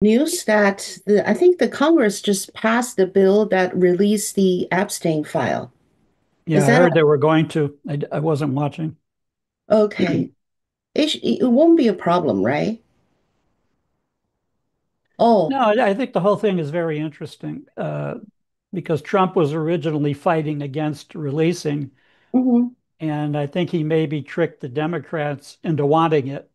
news that I think the Congress just passed the bill that released the Epstein file. Yeah, Is I that heard they were going to. I wasn't watching. okay? It won't be a problem, right? Oh, No, I think the whole thing is very interesting because Trump was originally fighting against releasing, mm-hmm, and I think he maybe tricked the Democrats into wanting it.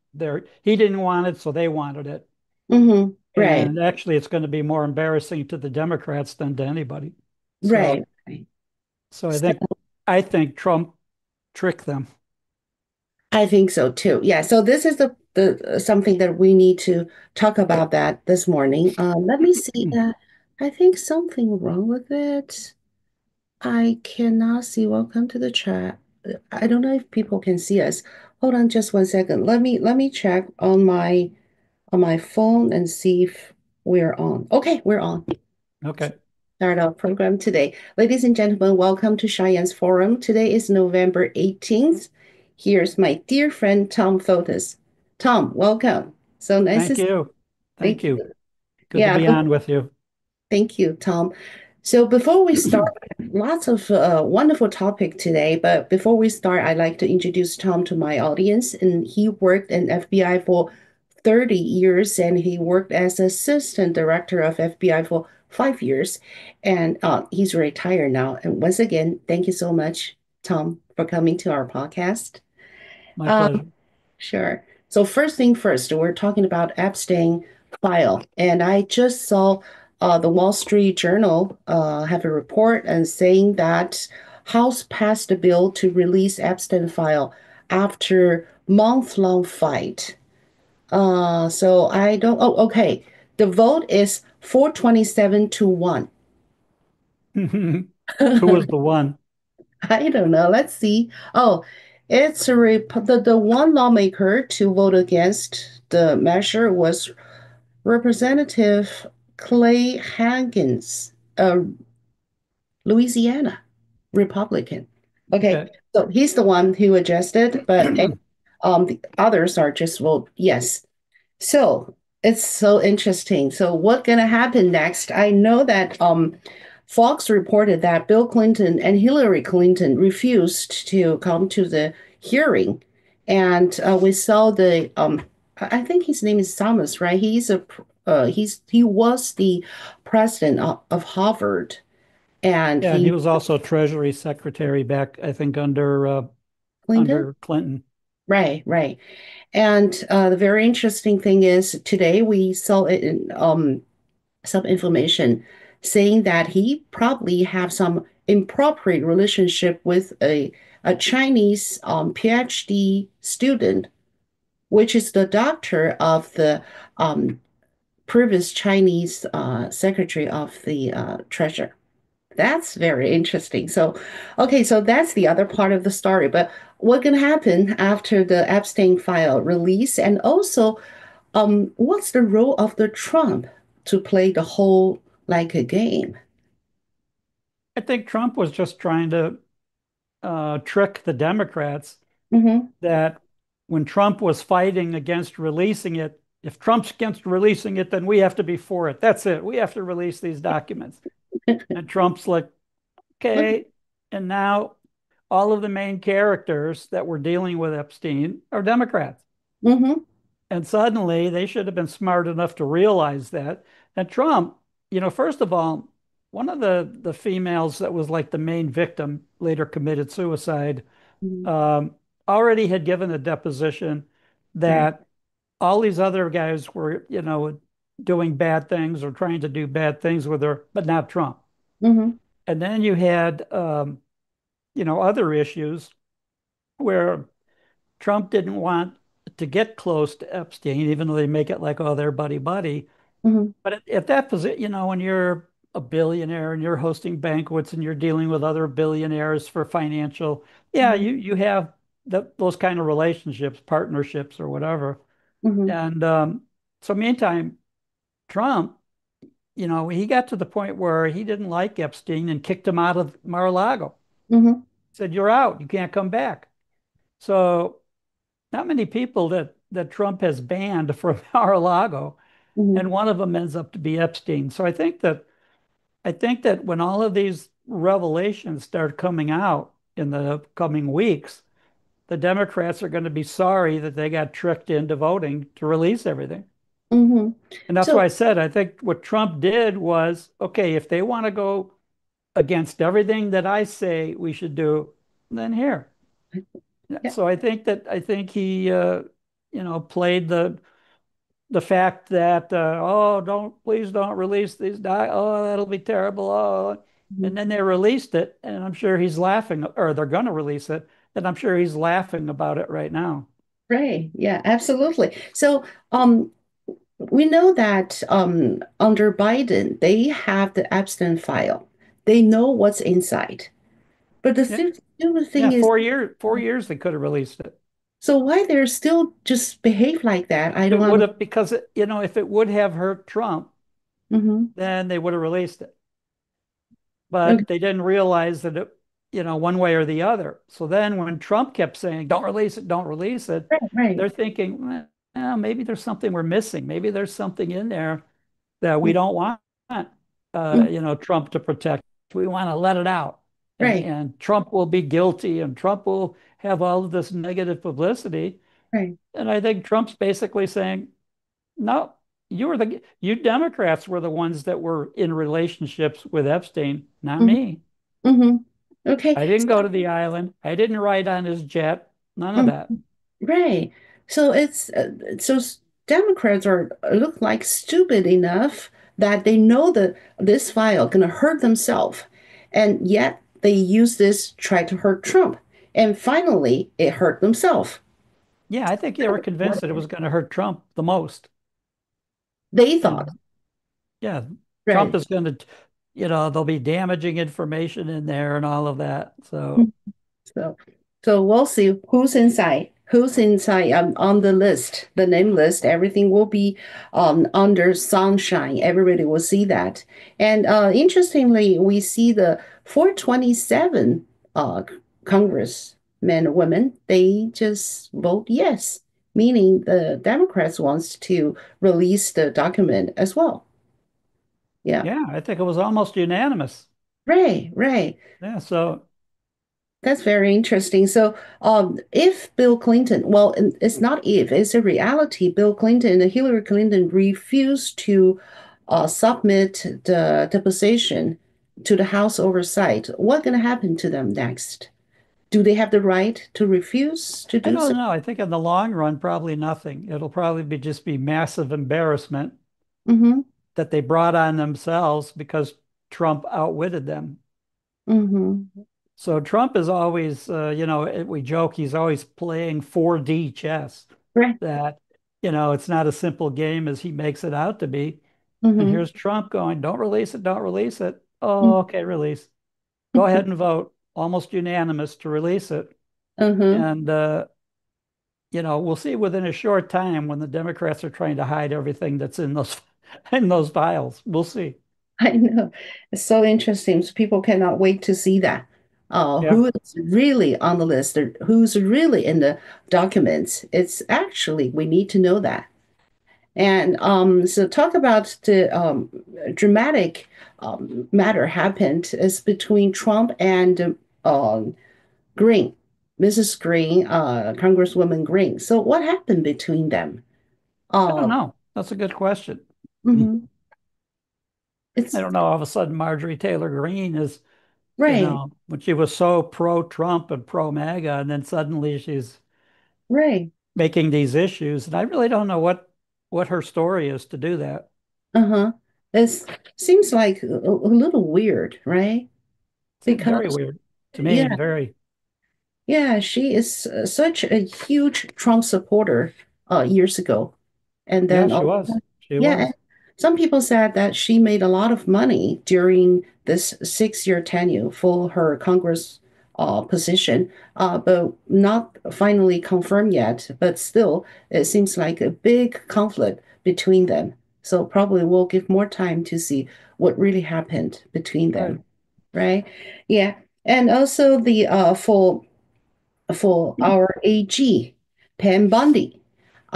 He didn't want it, so they wanted it. mm-hmm, right, And actually, it's going to be more embarrassing to the Democrats than to anybody. So, right, right. so I So think I think Trump tricked them. I think so too. Yeah. So this is the something that we need to talk about that this morning. Let me see. I think something wrong with it. I cannot see. Welcome to the chat. I don't know if people can see us. Hold on just 1 second. Let me check on my phone and see if we're on. Okay, we're on. Okay. Start our program today. Ladies and gentlemen, welcome to Cheyenne's Forum. Today is November 18th. Here's my dear friend Tom Fuentes. Tom, welcome. So nice to Thank see you. you. Thank Thank you. you. Good to Yeah, be on with you. thank you, Tom. So before we start, lots of wonderful topic today. But before we start, I'd like to introduce Tom to my audience. And he worked in FBI for 30 years, and he worked as assistant director of FBI for 5 years. And he's retired now. And once again, thank you so much, Tom, for coming to our podcast. My Uh, pleasure. Sure. So first thing first, we're talking about Epstein file, and I just saw the Wall Street Journal have a report and saying that House passed a bill to release Epstein file after month-long fight. So I don't. Oh, okay. The vote is 427 to 1. Who was the one? I don't know. Let's see. Oh, it's the one lawmaker to vote against the measure was Representative Clay Hankins, Louisiana Republican. Okay, Okay. so he's the one who adjusted, but the others are just vote yes. So it's so interesting. So what's gonna happen next? I know that Fox reported that Bill Clinton and Hillary Clinton refused to come to the hearing, and we saw the I think his name is Thomas, right? He was the president of Harvard, and Yeah, and he he was also Treasury Secretary back, I think, Clinton, under Clinton. right, right. And the very interesting thing is today we saw it in some information saying that he probably have some improper relationship with a Chinese PhD student, which is the doctor of the um, previous Chinese Secretary of the Treasury. That's very interesting. So, okay, so that's the other part of the story. But what can happen after the Epstein file release, and also what's the role of the Trump to play the whole like a game? I think Trump was just trying to trick the Democrats Mm-hmm. that when Trump was fighting against releasing it, if Trump's against releasing it, then we have to be for it. That's it. We have to release these documents. And Trump's like, okay. And now all of the main characters that were dealing with Epstein are Democrats. Mm-hmm. And suddenly they should have been smart enough to realize that. And Trump, first of all, one of the females that was like the main victim later committed suicide, Mm-hmm. um, already had given a deposition Right. that all these other guys were, doing bad things or trying to do bad things with her, but not Trump. Mm-hmm. And then you had, other issues where Trump didn't want to get close to Epstein, even though they make it like, oh, they're buddy buddy. Mm-hmm. But at that position, when you're a billionaire and you're hosting banquets and you're dealing with other billionaires for financial, yeah, you have those kind of relationships, partnerships, or whatever. Mm-hmm. And so, meantime, Trump, he got to the point where he didn't like Epstein and kicked him out of Mar-a-Lago. Mm-hmm. Said, "You're out. You can't come back." So not many people that Trump has banned from Mar-a-Lago. Mhm. and one of them ends up to be Epstein. So I think that when all of these revelations start coming out in the coming weeks, the Democrats are going to be sorry that they got tricked into voting to release everything. Mhm. And that's So, why I said I think what Trump did was, okay, if they want to go against everything that I say we should do, then here. yeah. So I think he played the fact that oh, don't, please don't release these oh, that'll be terrible, oh, Mhm. and then they released it, and I'm sure he's laughing, or they're going to release it, and I'm sure he's laughing about it right now. Right. Yeah, absolutely. So, we know that under Biden, they have the Epstein file. They know what's inside. But the Yeah, stupid yeah, thing is, 4 years they could have released it. so why they're still just behave like that? I If it don't would understand. have, because if it would have hurt Trump, Hmm. then they would have released it. Okay. But they didn't realize that one way or the other. So then when Trump kept saying, don't release it, don't release it, Right, right. they're thinking, well, maybe there's something we're missing. Maybe there's something in there that we don't want, Mhm. Trump to protect. We want to let it out. And, Right, and Trump will be guilty and Trump will have all of this negative publicity. right. And I think Trump's basically saying, no, you Democrats were the ones that were in relationships with Epstein, not Hmm. me. Hmm. Okay. I didn't go to the island. I didn't ride on his jet. None of Mhm. that. Right. So Democrats are look like stupid enough that they know that this file gonna hurt themselves, and yet they use this try to hurt Trump, and finally it hurt themselves. Yeah, I think they were convinced that it was going to hurt Trump the most. They thought, And yeah, Trump right? is going to, there'll be damaging information in there and all of that. So, So, so we'll see who's inside. Who's inside on the list, the name list. Everything will be under sunshine. Everybody will see that. And interestingly, we see the 427 congressmen and women. They just vote yes, meaning the Democrats wants to release the document as well. Yeah. yeah, I think it was almost unanimous. Right. Right. Yeah. So, That's very interesting. So, if Bill Clinton, well, it's not if, it's a reality. Bill Clinton and Hillary Clinton refused to submit the deposition to the House oversight. What's going to happen to them next? Do they have the right to refuse to I do so? don't know. I think in the long run, probably nothing. It'll probably just be massive embarrassment Mm-hmm. that they brought on themselves because Trump outwitted them. Mm-hmm. So Trump is always, we joke he's always playing 4D chess, Right. that, it's not a simple game as he makes it out to be. And Mm-hmm. here's Trump going, don't release it, don't release it. Oh, okay, release. Go ahead and vote. Almost unanimous to release it. Mm-hmm. And, we'll see within a short time when the Democrats are trying to hide everything that's in those in those files. We'll see. I know. It's so interesting. So people cannot wait to see that. Yeah. Who is really on the list, or who's really in the documents. It's actually, we need to know that. And so talk about the dramatic matter happened is between Trump and Green, Mrs. Green, Congresswoman Green. So what happened between them? I don't Uh, know. That's a good question. mhm. I It's don't know. All of a sudden, Marjorie Taylor Greene is, right, when she was so pro-Trump and pro-MAGA, and then suddenly she's right. making these issues. And I really don't know what her story is to do that. Uh-huh. It seems like a little weird, right? It's very Because, weird to me. yeah, Very. yeah, she is such a huge Trump supporter years ago. And Yeah, then, she was. She yeah, and was. some people said that she made a lot of money during this 6-year tenure for her Congress position, but not finally confirmed yet. But still, it seems like a big conflict between them. So probably we'll give more time to see what really happened between Right. them, right? Yeah, and also the for our AG, Pam Bondi.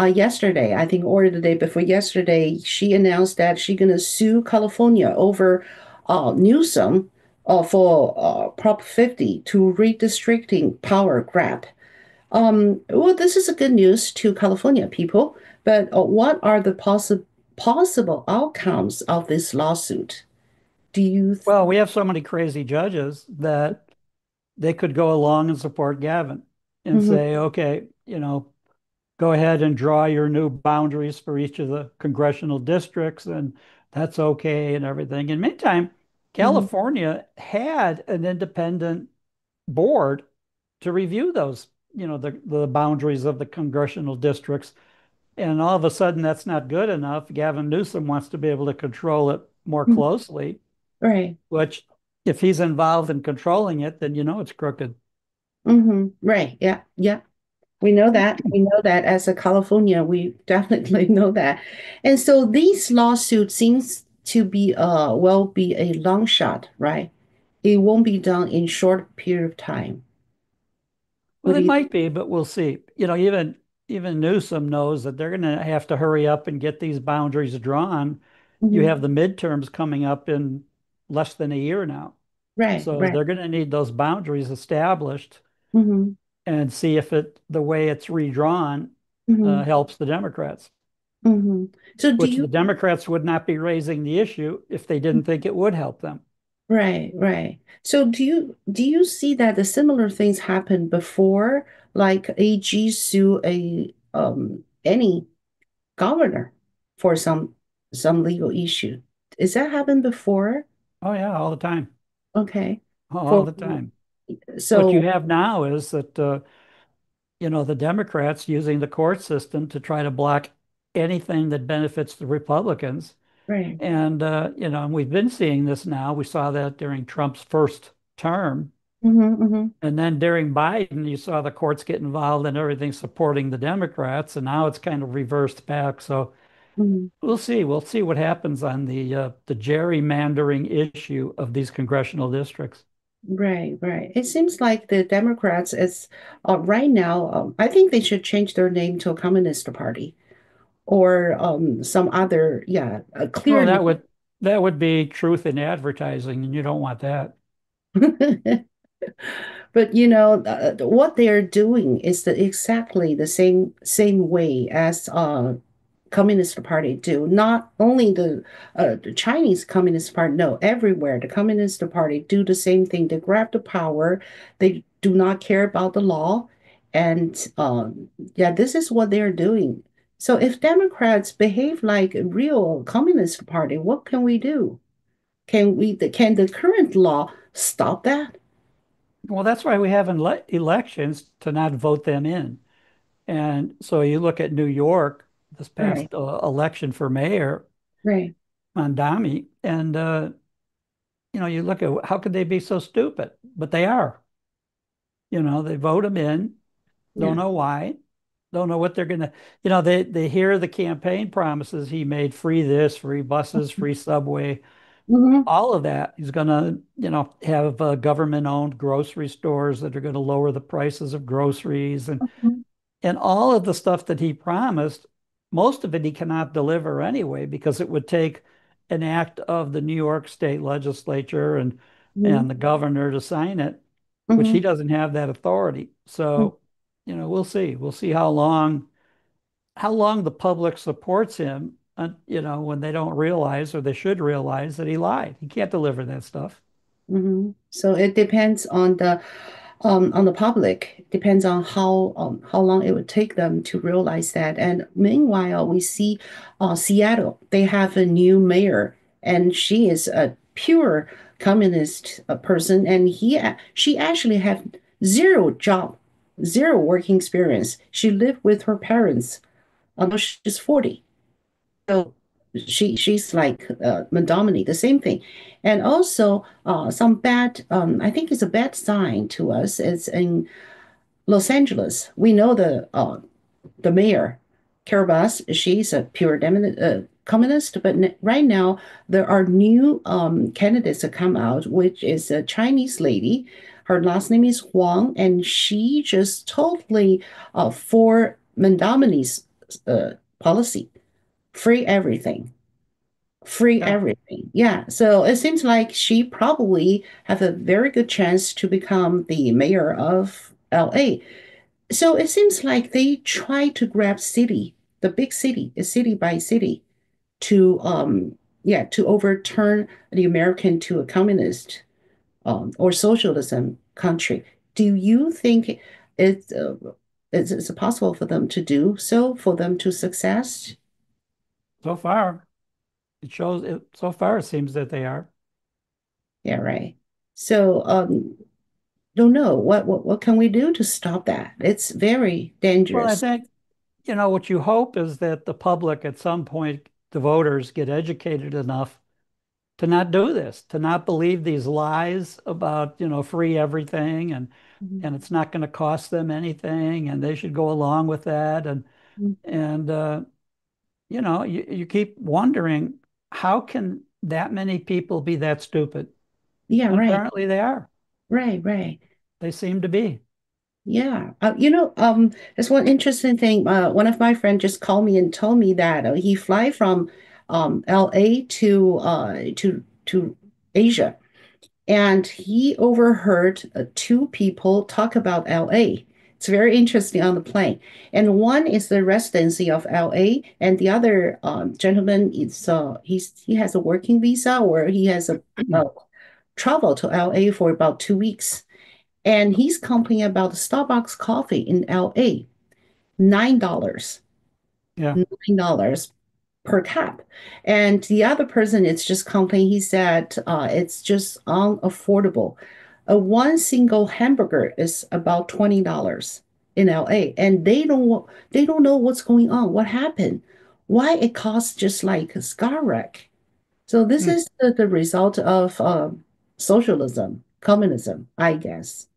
yesterday, I think, or the day before yesterday, she announced that she's going to sue California over Newsom for Prop 50 to redistricting power grab. Well, this is a good news to California people, but what are the possible outcomes of this lawsuit? Do you? Well, we have so many crazy judges that they could go along and support Gavin and Mhm, say, okay, go ahead and draw your new boundaries for each of the congressional districts, and that's okay and everything. In the meantime, mhm, California had an independent board to review those, the boundaries of the congressional districts. And all of a sudden, that's not good enough. Gavin Newsom wants to be able to control it more mhm. closely, Right. which if he's involved in controlling it, then you know it's crooked. Right. Yeah. Yeah. We know that. We know that as a California, we definitely know that. And so these lawsuits seems to be be a long shot, right? It won't be done in short period of time. What Well, do it you might think? be, but we'll see. Even Newsom knows that they're going to have to hurry up and get these boundaries drawn. You Hmm. have the midterms coming up in less than a year now. Right, So right. they're going to need those boundaries established Hmm. and see if the way it's redrawn Hmm. helps the Democrats, Hmm. So do which you? the Democrats would not be raising the issue if they didn't think it would help them. Right, right. So do you see that the similar things happened before, like AG sue a any governor for some legal issue? Is that happened before? Oh, yeah, all the time. Okay. All For the time. What you so have now is that the Democrats using the court system to try to block anything that benefits the Republicans. right. And we've been seeing this now. We saw that during Trump's first term. Hmm. And then during Biden, you saw the courts get involved in everything supporting the Democrats. And now it's kind of reversed back. So Hmm. we'll see. We'll see what happens on the gerrymandering issue of these congressional districts. Right, right. It seems like the Democrats is right now. I think they should change their name to a Communist Party or some other, yeah, a Well, clear that would be truth in advertising, and you don't want that. name. But what they're doing is exactly the same way as Communist Party do. Not only the Chinese Communist Party, no, everywhere the Communist Party do the same thing. They grab the power. They do not care about the law, and yeah, this is what they're doing. So if Democrats behave like a real Communist Party, what can we do? Can the current law stop that? Well, that's why we have elections to not vote them in. And so you look at New York, this Right, past election for mayor, right. Mondami, and you look at how could they be so stupid? But they are. They vote him in, don't Yeah. know why, don't know what they're gonna. They hear the campaign promises he made: free this, free buses, free subway, Hmm. all of that. He's gonna, have government-owned grocery stores that are going to lower the prices of groceries and all of the stuff that he promised, most of it he cannot deliver anyway, because it would take an act of the New York State legislature and Hmm. the governor to sign it, which he Hmm. doesn't have that authority. So, we'll see. We'll see how long the public supports him, when they don't realize, or they should realize, that he lied. He can't deliver that stuff. Hmm. So it depends on the public. Depends on how long it would take them to realize that. And meanwhile, we see Seattle. They have a new mayor, and she is a pure communist person, and she actually have zero job, zero working experience. She lived with her parents although she's 40. So she's like Madonna, the same thing. And also some bad, I think it's a bad sign to us. It's in Los Angeles. We know the mayor, Carabas, she's a pure communist, but right now there are new candidates that come out, which is a Chinese lady. Her last name is Huang, and she just totally for Mendamini's policy, free everything, free Yeah. everything. Yeah. So it seems like she probably have a very good chance to become the mayor of LA. So it seems like they try to grab city, the big city, city by city, to yeah, to overturn the American to a communist or socialism country. Do you think it's it's possible for them to do so, for them to success? So far, so far it seems that they are. Yeah, right. So don't know what can we do to stop that? It's very Well, I dangerous. think, what you hope is that the public at some point, the voters get educated enough to not do this, to not believe these lies about, free everything Mhm. and it's not going to cost them anything and they should go along with that. And you keep wondering, how can that many people be that stupid? Yeah, And right, apparently they are. right, right. They seem to be. Yeah. There's one interesting thing. One of my friends just called me and told me that he fly from LA to Asia, and he overheard two people talk about LA. It's very interesting on the plane. And one is the residency of LA, and the other gentleman is he has a working visa or he has a travel to LA for about 2 weeks. And he's complaining about the Starbucks coffee in LA, $9, Yeah. $9 per cup. And the other person is just complaining, he said it's just unaffordable. One single hamburger is about $20 in LA, and they don't know what's going on, what happened, why it costs just like a skyrocket. So this Hmm. is the result of socialism, communism, I guess.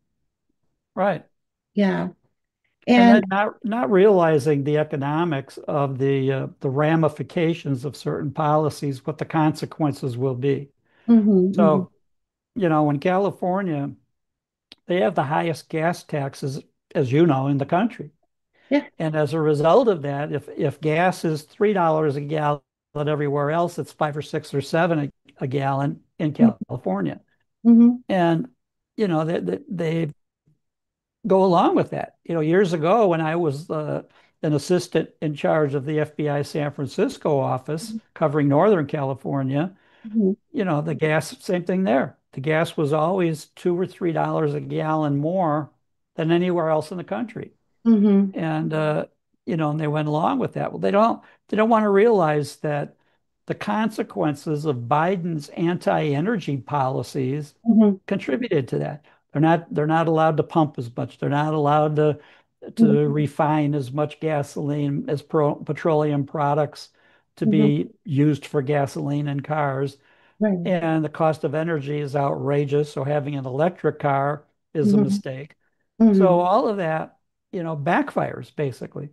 Right. Yeah. And And then not realizing the economics of the ramifications of certain policies, what the consequences will be. mhm, mhm. So, in California, they have the highest gas taxes, as you know, in the country. Yeah. And as a result of that, if gas is $3 a gallon everywhere else, it's 5 or 6 or 7 a gallon in California. Mhm, And they go along with that. Years ago when I was an assistant in charge of the FBI San Francisco office covering Northern California, mhm, the gas, same thing there. The gas was always $2 or $3 a gallon more than anywhere else in the country. mhm, And and they went along with that. Well, they don't want to realize that the consequences of Biden's anti-energy policies mhm, contributed to that. They're not allowed to pump as much. They're not allowed to mhm, refine as much gasoline as petroleum products to mhm. be used for gasoline in cars. Right. And the cost of energy is outrageous. So having an electric car is a Mhm, mistake. So mhm, all of that, backfires basically.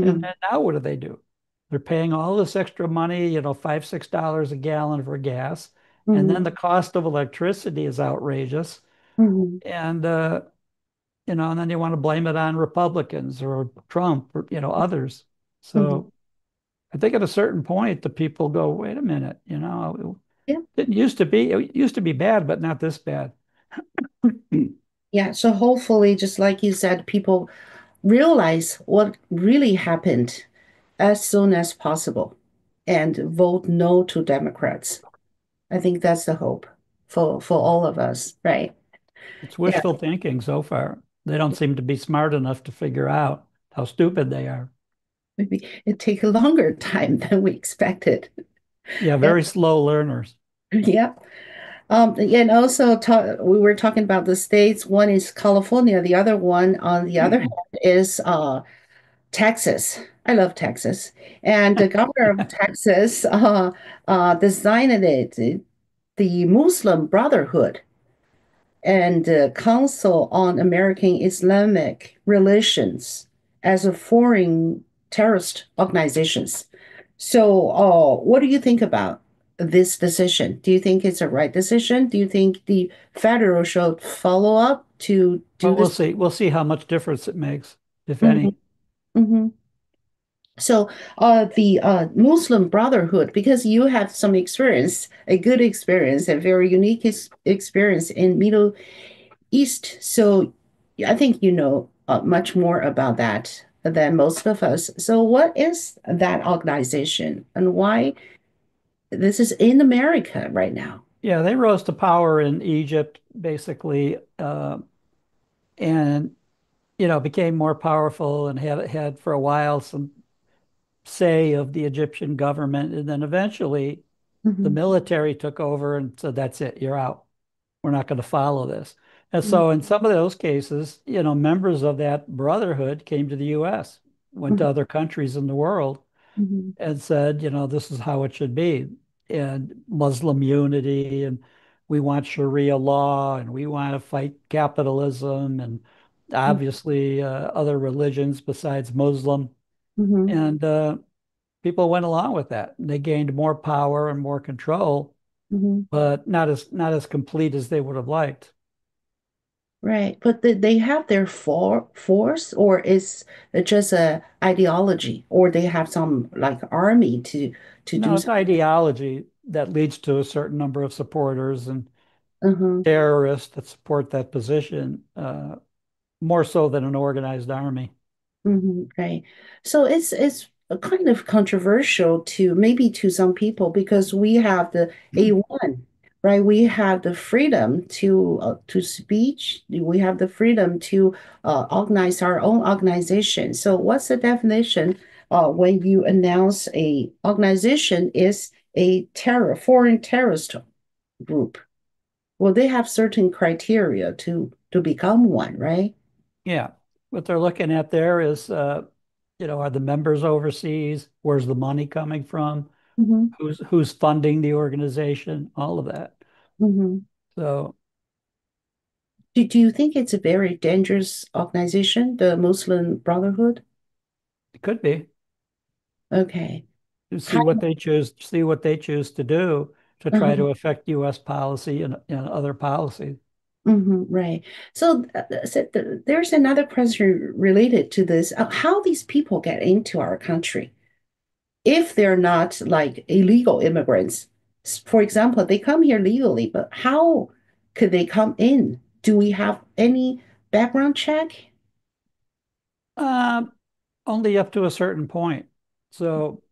And mhm, then now what do? They're paying all this extra money, $5, $6 a gallon for gas. And then mhm, the cost of electricity is outrageous. mhm, And and then you want to blame it on Republicans or Trump or others. mhm. So I think at a certain point the people go, wait a minute, Yeah. it used to be bad, but not this bad. Yeah. So hopefully, just like you said, people realize what really happened as soon as possible and vote no to Democrats. I think that's the hope for all of us, right? It's Yeah. wishful thinking so far. They don't seem to be smart enough to figure out how stupid they are. Maybe it take a longer time than we expected. Yeah, Yeah. very slow learners. Yeah. And also we were talking about the states. One is California. The other one, on the other hand, is Texas. I love Texas. And the governor of Texas designated the Muslim Brotherhood and the Council on American Islamic Relations as a foreign terrorist organizations. So, what do you think about this decision? Do you think it's a right decision? Do you think the federal should follow up to do Well, we'll this? see. We'll see how much difference it makes, if Mhm, any. mhm. So, the Muslim Brotherhood, because you have some experience, a good experience, a very unique experience in Middle East. So, I think you know much more about that than most of us. So, what is that organization and why this is in America right now? Yeah, they rose to power in Egypt, basically, and became more powerful and had for a while some say of the Egyptian government. And then eventually the Hmm. military took over and said, that's it, you're out. We're not going to follow this. And so in some of those cases, members of that brotherhood came to the US, went to other countries in the world Hmm. and said, this is how it should be. And Muslim unity, and we want Sharia law, and we want to fight capitalism, and obviously other religions besides Muslim. Hmm. And people went along with that. They gained more power and more control, Hmm. but not as complete as they would have liked. Right, but they have their force, or is it just a ideology, or they have some like army to No, do it's something. ideology that leads to a certain number of supporters and Uh-huh. terrorists that support that position, more so than an organized army. Right. So it's a kind of controversial to maybe to some people because we have the A1, right? We have the freedom to speech. We have the freedom to organize our own organization. So what's the definition when you announce a organization is a foreign terrorist group? Well, they have certain criteria to become one, right? Yeah. What they're looking at there is, are the members overseas? Where's the money coming from? Hmm. Who's funding the organization? All of that. Hmm. So Do you think it's a very dangerous organization, the Muslim Brotherhood? it could be Okay. to How, see what they choose to do to try uh-huh. to affect U.S. policy and other policies. Right. So, there's another question related to this. How these people get into our country if they're not like illegal immigrants. For example, they come here legally, but how could they come in? Do we have any background check? Um, Only up to a certain point. So,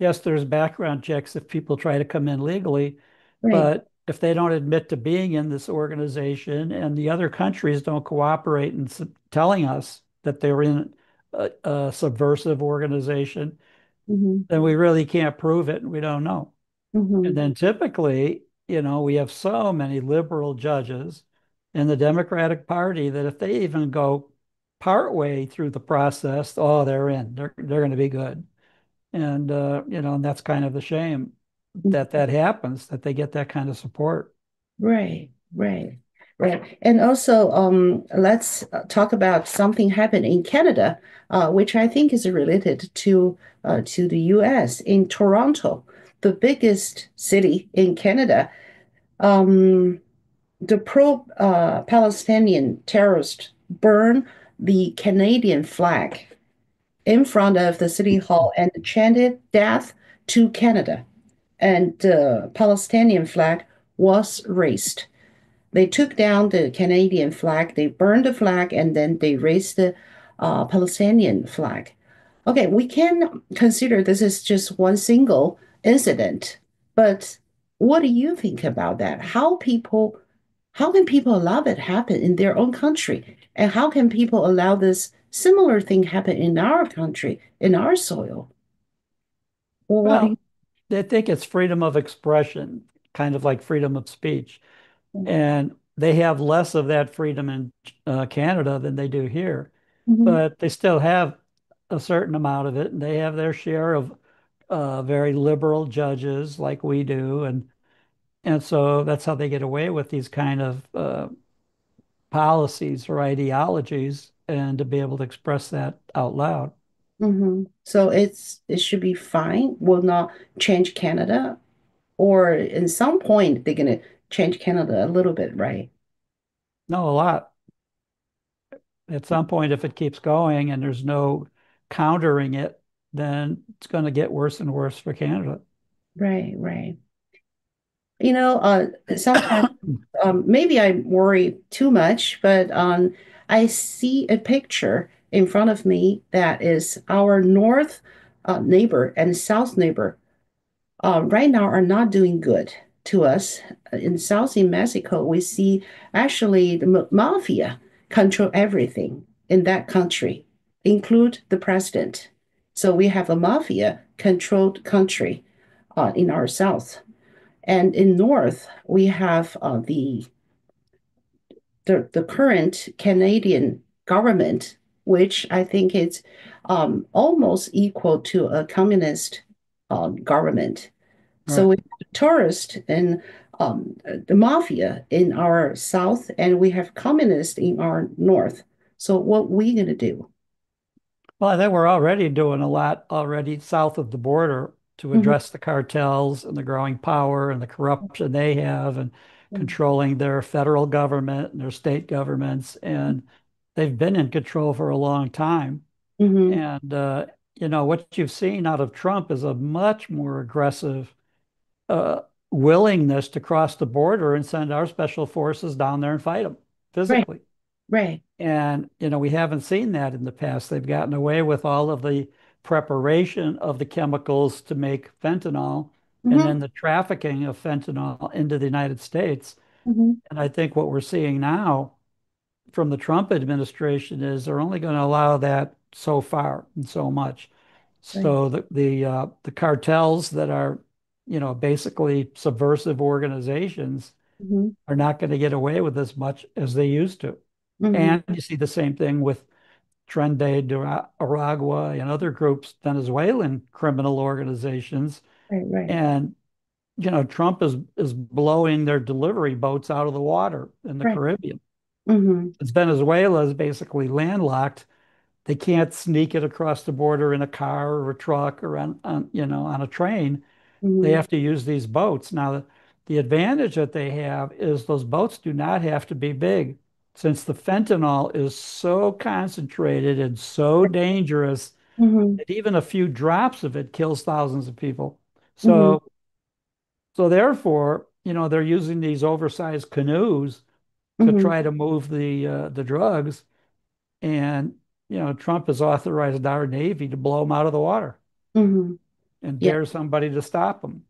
yes, there's background checks if people try to come in legally, Right. but if they don't admit to being in this organization and the other countries don't cooperate in telling us that they're in a subversive organization, Hmm. then we really can't prove it and we don't know. And Hmm. then typically, we have so many liberal judges in the Democratic Party that if they even go partway through the process, oh, they're in. They're going to be good. And and that's kind of the shame that that happens, that they get that kind of support. Right, right, right. And also, let's talk about something happened in Canada, which I think is related to the U.S. in Toronto, the biggest city in Canada. Um, the pro-Palestinian terrorists burned the Canadian flag in front of the city hall and chanted "Death to Canada," and the Palestinian flag was raised. They took down the Canadian flag, they burned the flag, and then they raised the Palestinian flag. Okay, we can consider this is just one single incident, but what do you think about that? How can people allow that happen in their own country? And how can people allow this similar thing happen in our country, in our soil? Well, what do you Well, they think it's freedom of expression, kind of like freedom of speech. think? And they have less of that freedom in Canada than they do here. Mhm. But they still have a certain amount of it, and they have their share of very liberal judges like we do, and so that's how they get away with these kind of policies or ideologies, and to be able to express that out loud. So it should be fine. Will not change Canada, or in some point they're gonna change Canada a little bit, right? No, a lot. At some point, if it keeps going and there's no countering it, then it's going to get worse and worse for Canada. right, right. You know, sometimes maybe I worry too much, but I see a picture in front of me that is our north neighbor and south neighbor right now are not doing good to us. In South in Mexico, we see actually the mafia control everything in that country, include the president. So we have a mafia controlled country in our south. And in north, we have the current Canadian government, which I think is almost equal to a communist government. So Right. we have tourists and the mafia in our south, and we have communists in our north. So what we gonna do? Well, I think we're already doing a lot already south of the border to Mhm, address the cartels and the growing power and the corruption they have and controlling their federal government and their state governments. And they've been in control for a long time. mhm, And, what you've seen out of Trump is a much more aggressive uh, willingness to cross the border and send our special forces down there and fight them right, physically. right. And, we haven't seen that in the past. They've gotten away with all of the preparation of the chemicals to make fentanyl and Mhm, then the trafficking of fentanyl into the United States. mhm, And I think what we're seeing now from the Trump administration is they're only going to allow that so far and so much. right. So the cartels that are, basically subversive organizations Mhm, are not going to get away with as much as they used to. mhm, And you see the same thing with Tren de Aragua and other groups, Venezuelan criminal organizations. right, right. And, Trump is blowing their delivery boats out of the water in the Right. Caribbean. Mhm, As Venezuela is basically landlocked, they can't sneak it across the border in a car or a truck or on a train. They mhm, have to use these boats. Now, the advantage that they have is those boats do not have to be big. Since the fentanyl is so concentrated and so dangerous mhm, that even a few drops of it kills thousands of people. mhm, So therefore, they're using these oversized canoes to mhm, try to move the drugs. And, Trump has authorized our Navy to blow them out of the water mhm. and Yeah. dare somebody to stop them.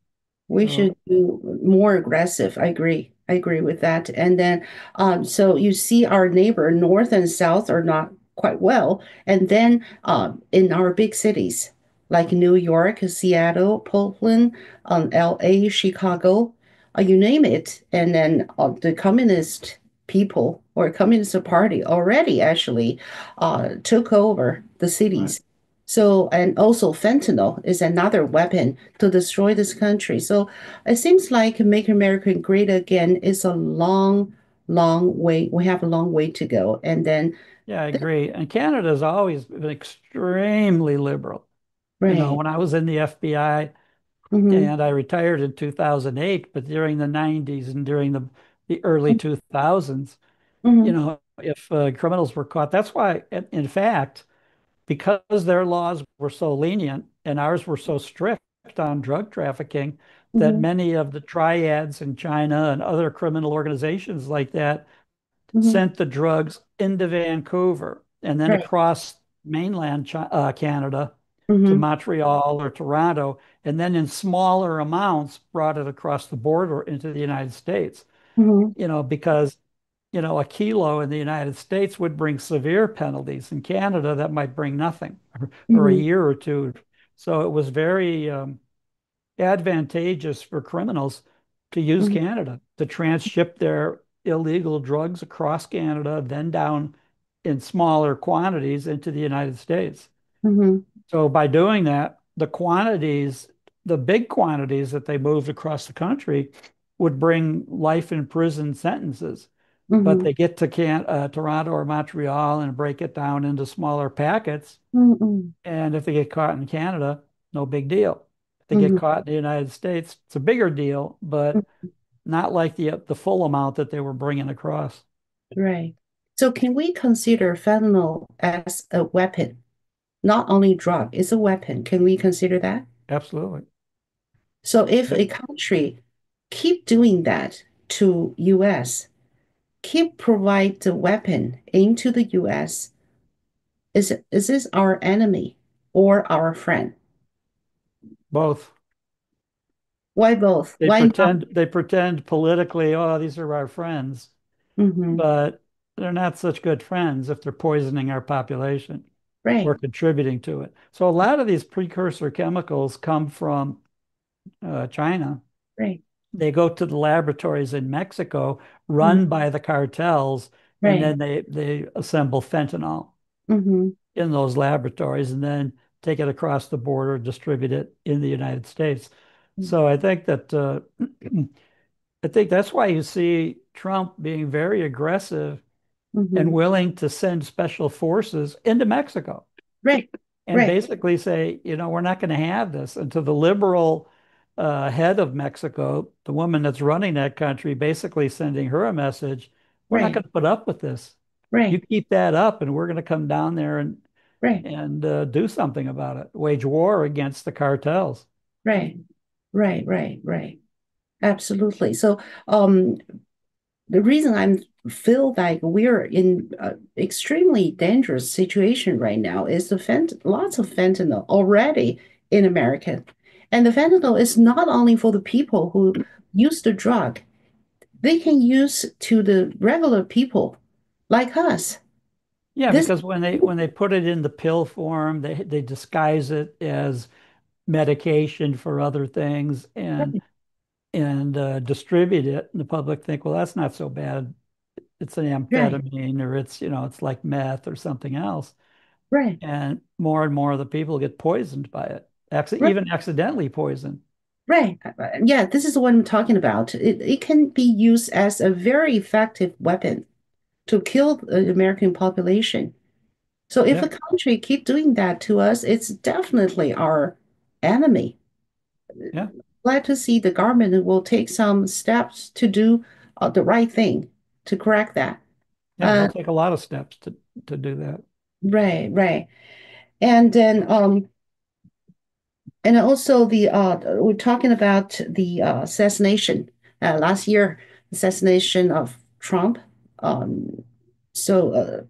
We So should do more aggressive. I agree. I agree with that. And then, so you see our neighbor, north and south, are not quite well. And then, in our big cities like New York, Seattle, Portland, LA, Chicago, you name it. And then the communist people or communist party already actually took over the right. cities. So, and also fentanyl is another weapon to destroy this country. So it seems like Make America Great Again is a long, long way. We have a long way to go. And then, Yeah, I agree. And Canada's always been extremely liberal. right. When I was in the FBI Mm-hmm, and I retired in 2008, but during the 90s and during the early 2000s, mm-hmm, if criminals were caught, that's why, in fact, because their laws were so lenient and ours were so strict on drug trafficking, that mm-hmm, many of the triads in China and other criminal organizations like that mm-hmm, sent the drugs into Vancouver and then right. across mainland Canada to Mm-hmm, Montreal or Toronto, and then in smaller amounts brought it across the border into the United States. mm-hmm, Because a kilo in the United States would bring severe penalties. In Canada, that might bring nothing or a mm-hmm, year or two. So it was very advantageous for criminals to use mm-hmm, Canada to transship their illegal drugs across Canada, then down in smaller quantities into the United States. mm-hmm, So by doing that, the big quantities that they moved across the country would bring life in prison sentences. But mm-hmm, they get to Toronto or Montreal and break it down into smaller packets. mm-hmm, And if they get caught in Canada, no big deal. If they get mm-hmm, caught in the United States, it's a bigger deal, but not like the full amount that they were bringing across. right. So can we consider fentanyl as a weapon? not only drug, it's a weapon. Can we consider that? Absolutely. So if Yep. a country keep doing that to US, keep provide the weapon into the US, is this our enemy or our friend? Both. Why both? They Why not? pretend politically, oh, these are our friends, Hmm. but they're not such good friends if they're poisoning our population or Right, contributing to it. So a lot of these precursor chemicals come from China. right, They go to the laboratories in Mexico mm, run by the cartels, and right. then they assemble fentanyl Hmm. in those laboratories and then take it across the border, distribute it in the United States. So I think that I think that's why you see Trump being very aggressive and hmm. willing to send special forces into Mexico Right, and right, basically say, you know, we're not going to have this. And to the liberal head of Mexico, the woman that's running that country, basically sending her a message, we're not right, going to put up with this. You right, keep that up, and we're going to come down there right, and do something about it, wage war against the cartels. right, right, right, right. Absolutely. So, the reason I'm feel like we're in an extremely dangerous situation right now is lots of fentanyl already in America. And the fentanyl is not only for the people who use the drug, they can use to the regular people like us. Yeah, This, because when they put it in the pill form, they disguise it as medication for other things and distribute it. And the public think, well, that's not so bad. It's an right, amphetamine or it's, you know, it's like meth or something else. right, And more of the people get poisoned by it, right, even accidentally poisoned. right. Yeah, this is what I'm talking about. It can be used as a very effective weapon to kill the American population. So if Yeah, a country keep doing that to us, it's definitely our enemy. yeah, Glad to see the government will take some steps to do the right thing to correct that. yeah. Uh, They'll take a lot of steps to do that. right, right. And then and also the we're talking about the assassination last year, assassination of Trump. Um, so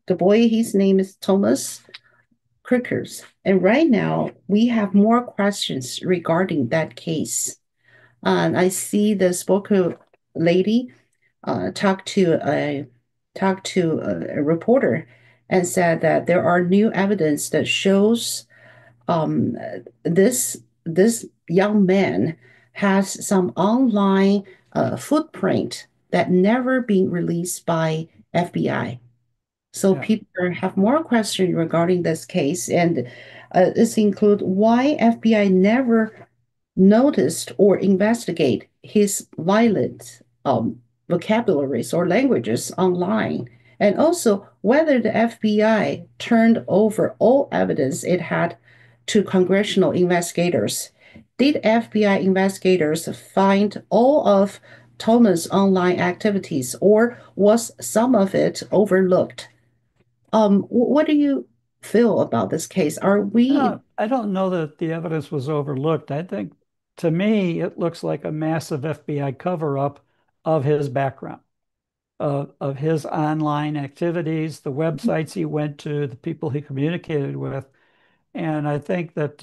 the boy, his name is Thomas Crickers. And right now, we have more questions regarding that case. And I see the spoken lady talk to a reporter and said that there are new evidence that shows um, this young man has some online footprint that never been released by FBI. So Yeah, people have more questions regarding this case, and this include why FBI never noticed or investigate his violent vocabularies or languages online, and also whether the FBI turned over all evidence it had to congressional investigators. Did FBI investigators find all of Thomas' online activities, or was some of it overlooked? What do you feel about this case? Are we I don't know that the evidence was overlooked. I think to me, it looks like a massive FBI cover up of his background, of his online activities, the websites he went to, the people he communicated with. And I think that,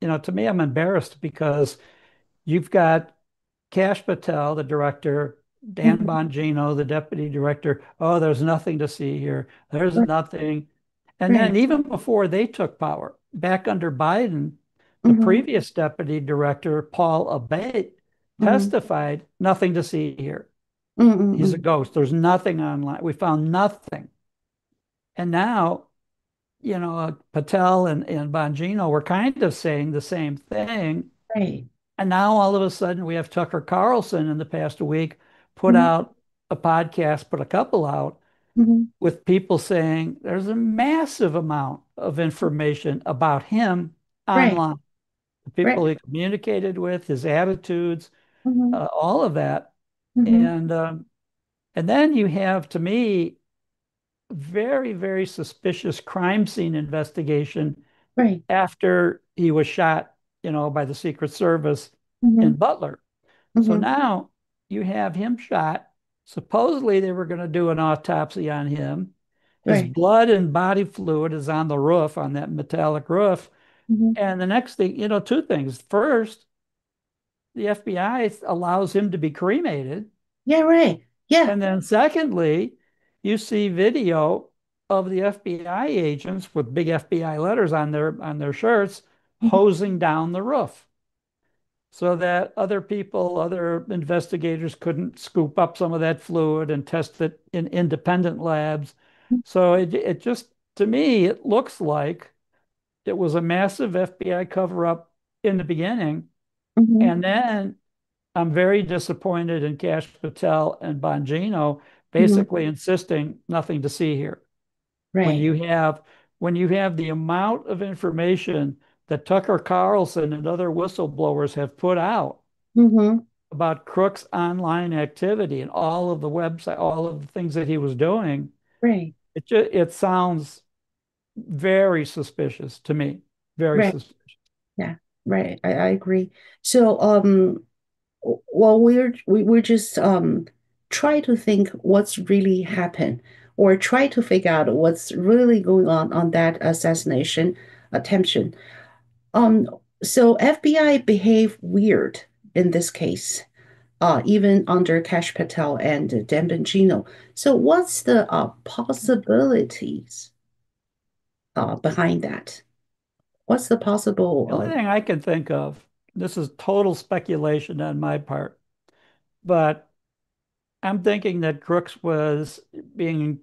you know, to me, I'm embarrassed because you've got Cash Patel, the director, Dan Mhm. Bongino, the deputy director. Oh, there's nothing to see here. There's Right, nothing. And right. then even before they took power, back under Biden, the Hmm. previous deputy director, Paul Abate, Hmm. testified, nothing to see here. He's a Hmm. ghost. There's nothing online. We found nothing. And now, you know, Patel and Bongino were kind of saying the same thing. Right. And now all of a sudden we have Tucker Carlson in the past week put Hmm. out a podcast, put a couple out Hmm. with people saying there's a massive amount of information about him Right, online, the people right. he communicated with, his attitudes, Hmm. all of that. Hmm. And and then you have, to me, very, very suspicious crime scene investigation Right. after he was shot, by the Secret Service in Mm-hmm. Butler. So Mm-hmm. now you have him shot. Supposedly they were going to do an autopsy on him. His Right. blood and body fluid is on the roof, on that metallic roof. Mm-hmm. And the next thing, two things. First, the FBI allows him to be cremated. Yeah, right. Yeah. And then secondly, you see video of the FBI agents with big FBI letters on their shirts Mm-hmm. hosing down the roof so that other people, other investigators couldn't scoop up some of that fluid and test it in independent labs. So it just, to me, it looks like it was a massive FBI cover up in the beginning. Mm-hmm. And then I'm very disappointed in Cash Patel and Bongino Mm-hmm. basically insisting nothing to see here. When Right. you have when you have the amount of information that Tucker Carlson and other whistleblowers have put out Mm-hmm. about Crook's online activity and all of the website, all of the things that he was doing, Right. it sounds very suspicious to me. Very Right. suspicious. Yeah. Right. I agree. So, well, we're just try to think what's really happened, or try to figure out what's really going on that assassination attempt. Um, so FBI behaved weird in this case, even under Cash Patel and Dan Bongino. So what's the possibilities behind that? What's the possible? The only thing I can think of, this is total speculation on my part, but I'm thinking that Crooks was being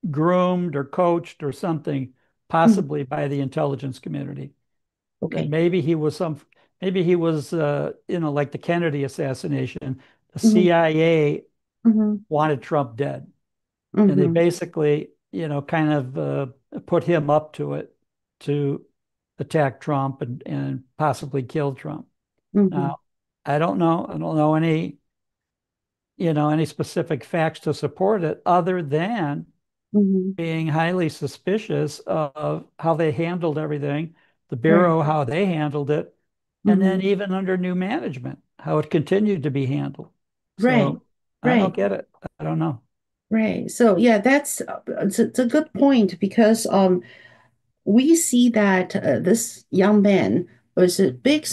groomed or coached or something, Mhm. possibly by the intelligence community. That Okay. maybe he was, like the Kennedy assassination. The Hmm. CIA Hmm. wanted Trump dead, and they Hmm. basically, kind of put him up to it to attack Trump and possibly kill Trump. Hmm. Now, I don't know. I don't know any specific facts to support it other than Hmm. being highly suspicious of how they handled everything, the Right. Bureau, how they handled it, and Hmm. then even under new management, how it continued to be handled. Right. So I don't Right. get it. I don't know. Right. So yeah, that's it's a good point because we see that this young man was a big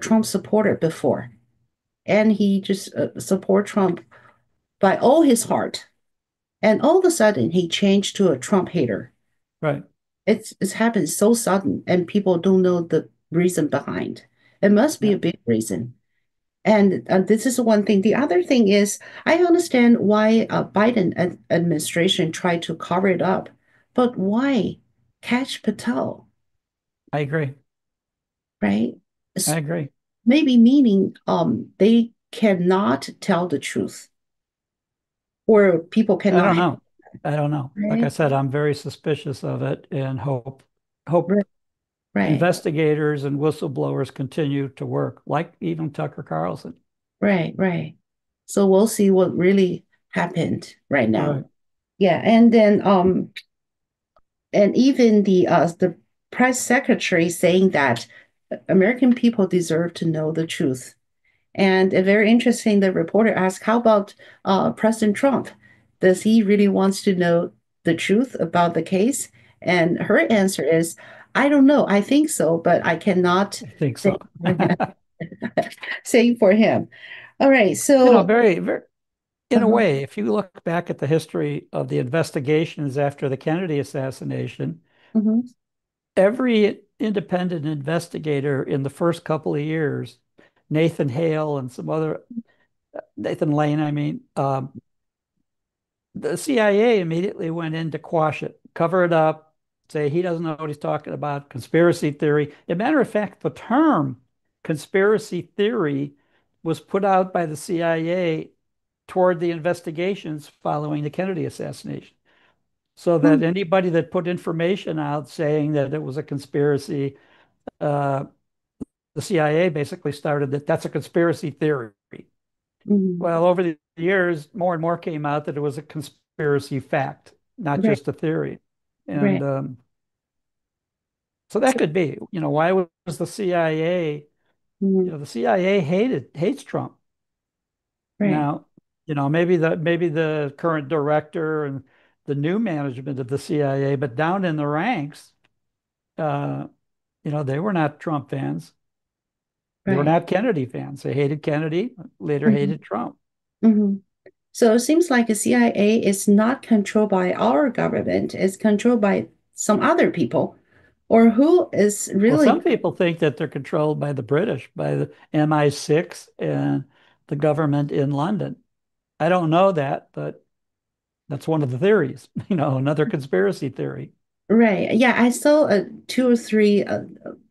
Trump supporter before, and he just support Trump by all his heart. And all of a sudden, he changed to a Trump hater. Right. It's happened so sudden, and people don't know the reason behind. It must be Yeah, a big reason. And this is one thing. The other thing is, I understand why Biden administration tried to cover it up, but why catch Patel, I agree. right? I It's agree. maybe meaning they cannot tell the truth, or people I don't cannot, know. I don't know. Like I right? said, I'm very suspicious of it and hope Right, right, investigators and whistleblowers continue to work, like even Tucker Carlson. right, right. So we'll see what really happened right now. Right. Yeah, and even the press secretary saying that American people deserve to know the truth. And very interesting, the reporter asked, "How about President Trump? Does he really wants to know the truth about the case?" And her answer is, "I don't know. I think so, but I cannot I think say so. for him." Say for him. All right. So, Very, very, in a uh-huh. way, if you look back at the history of the investigations after the Kennedy assassination, Mhm. every independent investigator in the first couple of years, Nathan Hale and some other, Nathan Lane, I mean, the CIA immediately went in to quash it, cover it up, say he doesn't know what he's talking about, conspiracy theory. As a matter of fact, the term conspiracy theory was put out by the CIA toward the investigations following the Kennedy assassination. So that Hmm. anybody that put information out saying that it was a conspiracy, uh, the CIA basically started that's a conspiracy theory. Mhm. Well, over the years, more and more came out that it was a conspiracy fact. not Right, just a theory. And right, so that could be, why was the CIA, mhm, the CIA hates Trump. right, Now, maybe the current director and the new management of the CIA, but down in the ranks, uh, they were not Trump fans. They were right. not Kennedy fans. They hated Kennedy, later Mhm, hated Trump. mhm. So it seems like the CIA is not controlled by our government, it's controlled by some other people, or who is Well, really some people think that they're controlled by the British, by the MI6 and the government in London. I don't know that, but that's one of the theories, another conspiracy theory. right. Yeah, I saw two or three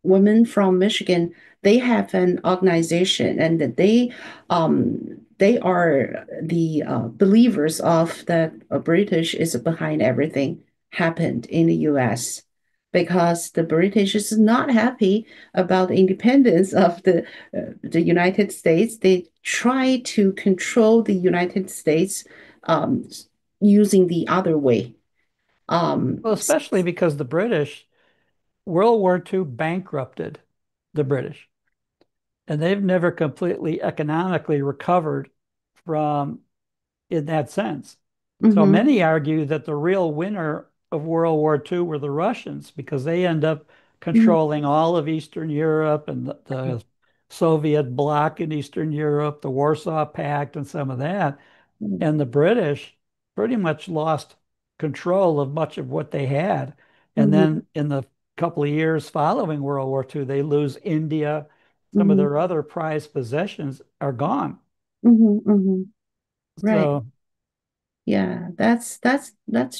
women from Michigan. They have an organization, and that they are the believers of that British is behind everything happened in the U.S. because the British is not happy about the independence of the United States. They try to control the United States um, using the other way. Um, Well, especially because the British, World War II bankrupted the British, and they've never completely economically recovered from in that sense. So mhm. many argue that the real winner of World War II were the Russians because they end up Mhm, controlling all of Eastern Europe and the Soviet bloc in Eastern Europe, the Warsaw Pact, and some of that. mhm, And the British pretty much lost control of much of what they had. And mhm, then in the couple of years following World War II, they lose India. Some of mhm, their other prized possessions are gone. mhm, mhm. Right. So Yeah, that's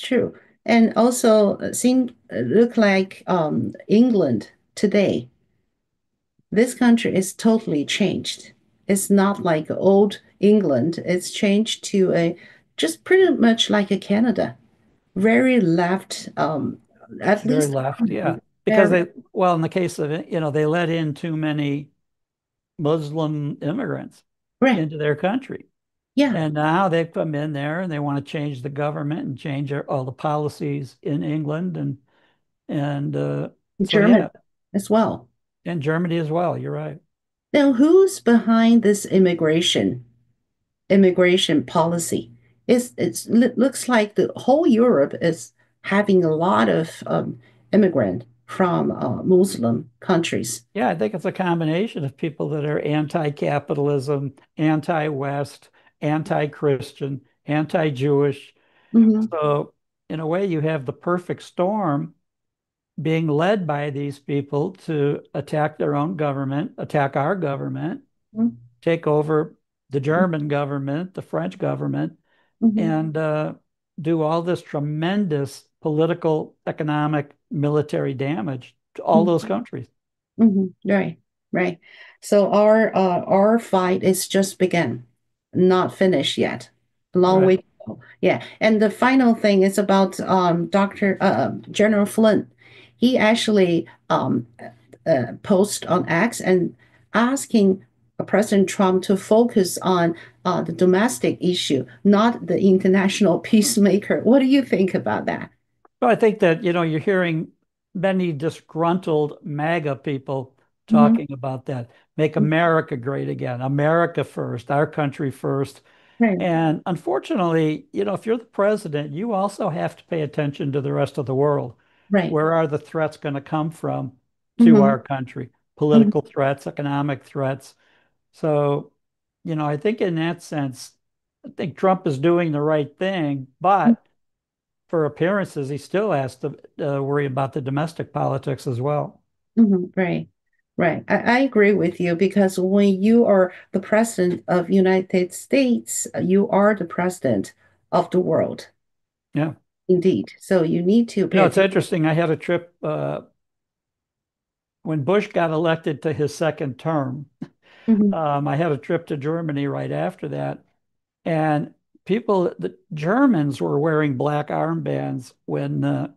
true. And also, seem look like England today. This country is totally changed. It's not like old England. It's changed to a just pretty much like a Canada. Very left, at very least left, yeah. Because very, well, in the case of it, they let in too many Muslim immigrants right. into their country. Yeah, And now they've come in there and they want to change the government and change all the policies in England and so German yeah, as well. and Germany as well. You're right. Now, who's behind this immigration policy? It looks like the whole Europe is having a lot of immigrant from Muslim countries. Yeah, I think it's a combination of people that are anti-capitalism, anti-West, anti-Christian, anti-Jewish. Hmm. So in a way, you have the perfect storm being led by these people to attack their own government, attack our government, take over the German government, the French government, Hmm. and do all this tremendous political, economic, military damage to all those countries. Right, right. So our fight is just begun, not finished yet. A long way Right. to go. Yeah. And the final thing is about Dr. General Flynn. He actually post on X and asking President Trump to focus on the domestic issue, not the international peacemaker. What do you think about that? So I think that, you're hearing many disgruntled MAGA people Hmm. talking about that. Make America great again, America first, our country first. Right, And unfortunately, if you're the president, you also have to pay attention to the rest of the world. right. Where are the threats going to come from to Hmm. our country? Political threats, economic threats. So, I think in that sense, I think Trump is doing the right thing, but for appearances, he still has to worry about the domestic politics as well. Right, right. I agree with you because when you are the president of United States, you are the president of the world, Yeah. indeed. So you need to pay It's attention. interesting. I had a trip when Bush got elected to his second term. Mhm. I had a trip to Germany right after that, and the Germans were wearing black armbands when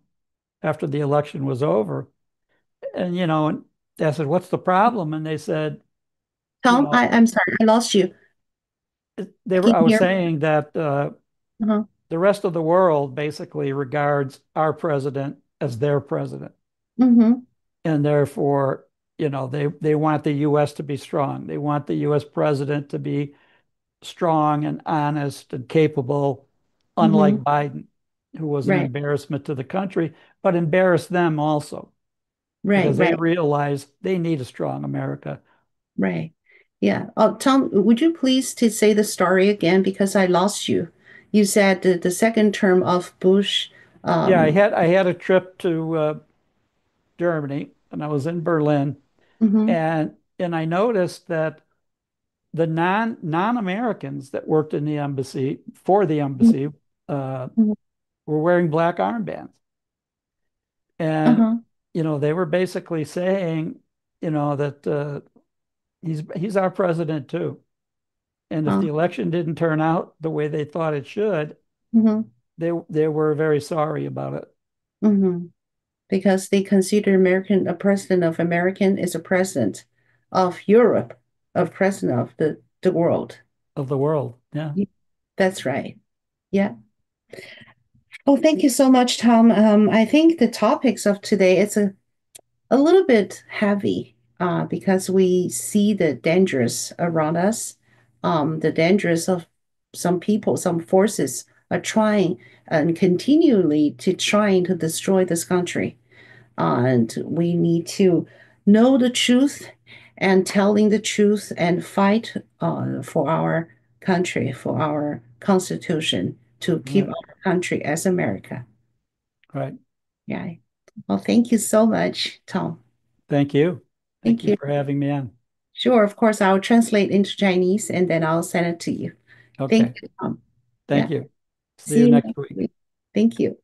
after the election was over, and I said, "What's the problem?" And they said, you Tom, know, I'm sorry, I lost you. they were. Can I you was hear me? saying that Uh-huh. the rest of the world basically regards our president as their president. Mm-hmm. And therefore, they want the US to be strong. They want the US president to be strong and honest and capable, unlike Mm-hmm. Biden, who was an Right. embarrassment to the country, but embarrassed them also Right. because they Right. realize they need a strong America. Right. Yeah. Tom, would you please to say the story again because I lost you. You said the second term of Bush. Yeah, I Um, had I had a trip to Germany, and I was in Berlin, mhm, and I noticed that the non-Americans that worked in the embassy for the mhm, embassy uh, mhm. were wearing black armbands, and Uh-huh. they were basically saying, that he's our president too, and if Uh, the election didn't turn out the way they thought it should, mhm, they were very sorry about it, mhm. Because they consider American a president of American is a president of Europe, a president of the world. of the world. Yeah. Yeah, that's right. Yeah. Oh, thank you so much, Tom. I think the topics of today it's a little bit heavy because we see the dangers around us, the dangers of some people, some forces are trying and continually to trying to destroy this country. And we need to know the truth and telling the truth and fight for our country, for our constitution, to keep Right. our country as America. Right. Yeah. Well, thank you so much, Tom. Thank you. Thank Thank you you. for having me on. Sure, of course, I'll translate into Chinese and then I'll send it to you. Thank Okay. you, Tom. Thank Yeah. you. See See you you next next week. week. Thank you.